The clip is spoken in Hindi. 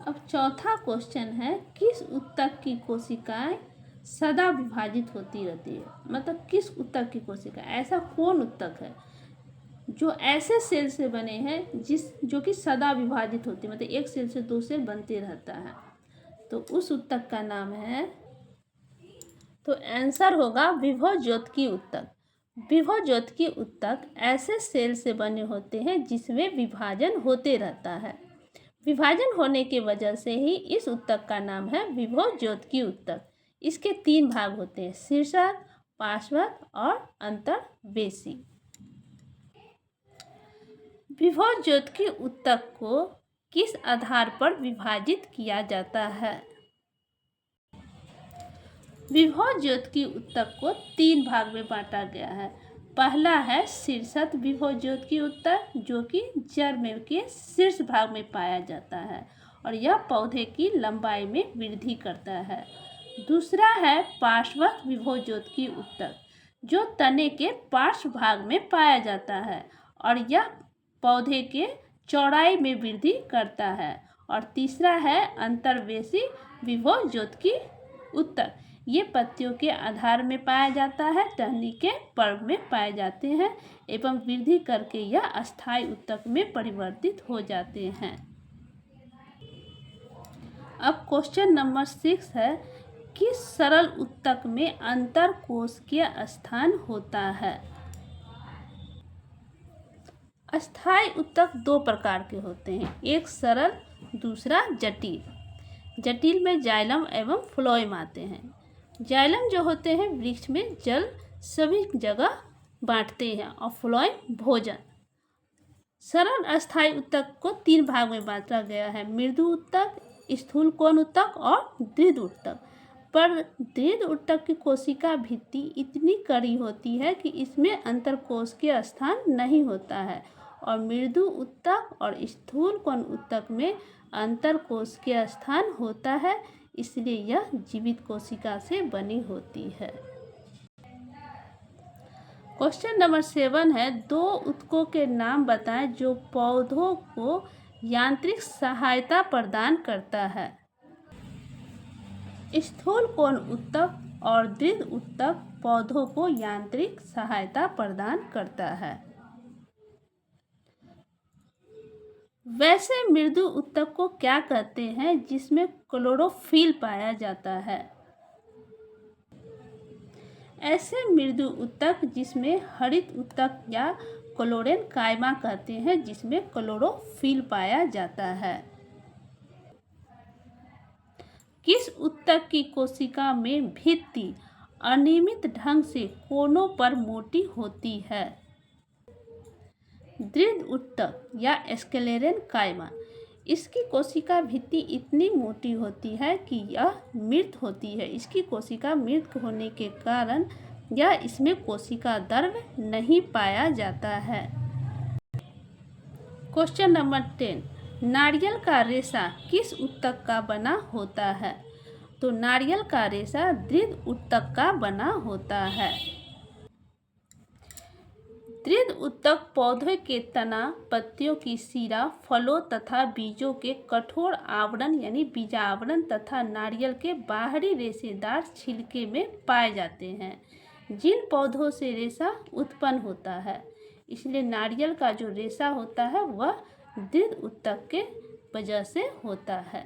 अब चौथा क्वेश्चन है, किस ऊतक की कोशिकाएं सदा विभाजित होती रहती है। मतलब किस ऊतक की कोशिका, ऐसा कौन ऊतक है जो ऐसे सेल से बने हैं जो कि सदा विभाजित होती है, मतलब एक सेल से दो सेल बनते रहता है, तो उस ऊतक का नाम है, तो आंसर होगा विभव ज्योतकी ऊतक। विभव ज्योतकी ऊतक ऐसे सेल से बने होते हैं जिसमें विभाजन होते रहता है। विभाजन होने की वजह से ही इस ऊतक का नाम है विभव ज्योतकी ऊतक। इसके 3 भाग होते हैं, शीर्षक, पार्श्वक और अंतर्वेशी। विभव ज्योतकी ऊतक को किस आधार पर विभाजित किया जाता है। विभव ज्योतकी ऊतक को 3 भाग में बांटा गया है। पहला है शीर्षक विभव ज्योतकी ऊतक, जो कि जड़ में के शीर्ष भाग में पाया जाता है और यह पौधे की लंबाई में वृद्धि करता है। दूसरा है पार्श्वक विभव ज्योतकी ऊतक, जो तने के पार्श्व भाग में पाया जाता है और यह पौधे के चौड़ाई में वृद्धि करता है। और तीसरा है अंतर्वेशी विभव ज्योतकी ऊतक, ये पत्तियों के आधार में पाया जाता है, टहनी के पर्व में पाए जाते हैं एवं वृद्धि करके यह अस्थायी ऊतक में परिवर्तित हो जाते हैं। अब क्वेश्चन नंबर 6 है, किस सरल ऊतक में अंतरकोशिकीय स्थान होता है। अस्थायी ऊतक 2 प्रकार के होते हैं, एक सरल, दूसरा जटिल। जटिल में जाइलम एवं फ्लोएम आते हैं। जाइलम जो होते हैं वृक्ष में जल सभी जगह बांटते हैं और फ्लोएम भोजन। सरल अस्थायी ऊतक को 3 भाग में बांटा गया है, मृदु ऊतक, स्थूल कोण ऊतक और दृढ़ ऊतक। पर दृढ़ ऊतक की कोशिका भित्ति इतनी कड़ी होती है कि इसमें अंतरकोशिकीय स्थान नहीं होता है और मृदु ऊतक और स्थूल कोण ऊतक में अंतरकोशिकीय स्थान होता है, इसलिए यह जीवित कोशिका से बनी होती है। क्वेश्चन नंबर 7 है, 2 ऊतकों के नाम बताएं जो पौधों को यांत्रिक सहायता प्रदान करता है। स्थूल कोण ऊतक और दृढ़ ऊतक पौधों को यांत्रिक सहायता प्रदान करता है। वैसे मृदु ऊतक को क्या कहते हैं जिसमें क्लोरोफिल पाया जाता है। ऐसे मृदु ऊतक जिसमें हरित ऊतक या क्लोरेनकाइमा कहते हैं, जिसमें क्लोरोफिल पाया जाता है। किस ऊतक की कोशिका में भित्ति अनियमित ढंग से कोनों पर मोटी होती है। दृढ़ ऊतक या स्क्लेरेनकाइमा, इसकी कोशिका भित्ति इतनी मोटी होती है कि यह मृत होती है। इसकी कोशिका मृत होने के कारण यह इसमें कोशिका द्रव्य नहीं पाया जाता है। क्वेश्चन नंबर 10, नारियल का रेशा किस ऊतक का बना होता है। तो नारियल का रेशा दृढ़ ऊतक का बना होता है। दृढ़ ऊतक पौधे के तना, पत्तियों की सिरा, फलों तथा बीजों के कठोर आवरण यानी बीजावरण तथा नारियल के बाहरी रेशेदार छिलके में पाए जाते हैं, जिन पौधों से रेशा उत्पन्न होता है। इसलिए नारियल का जो रेशा होता है वह दृढ़ ऊतक के वजह से होता है।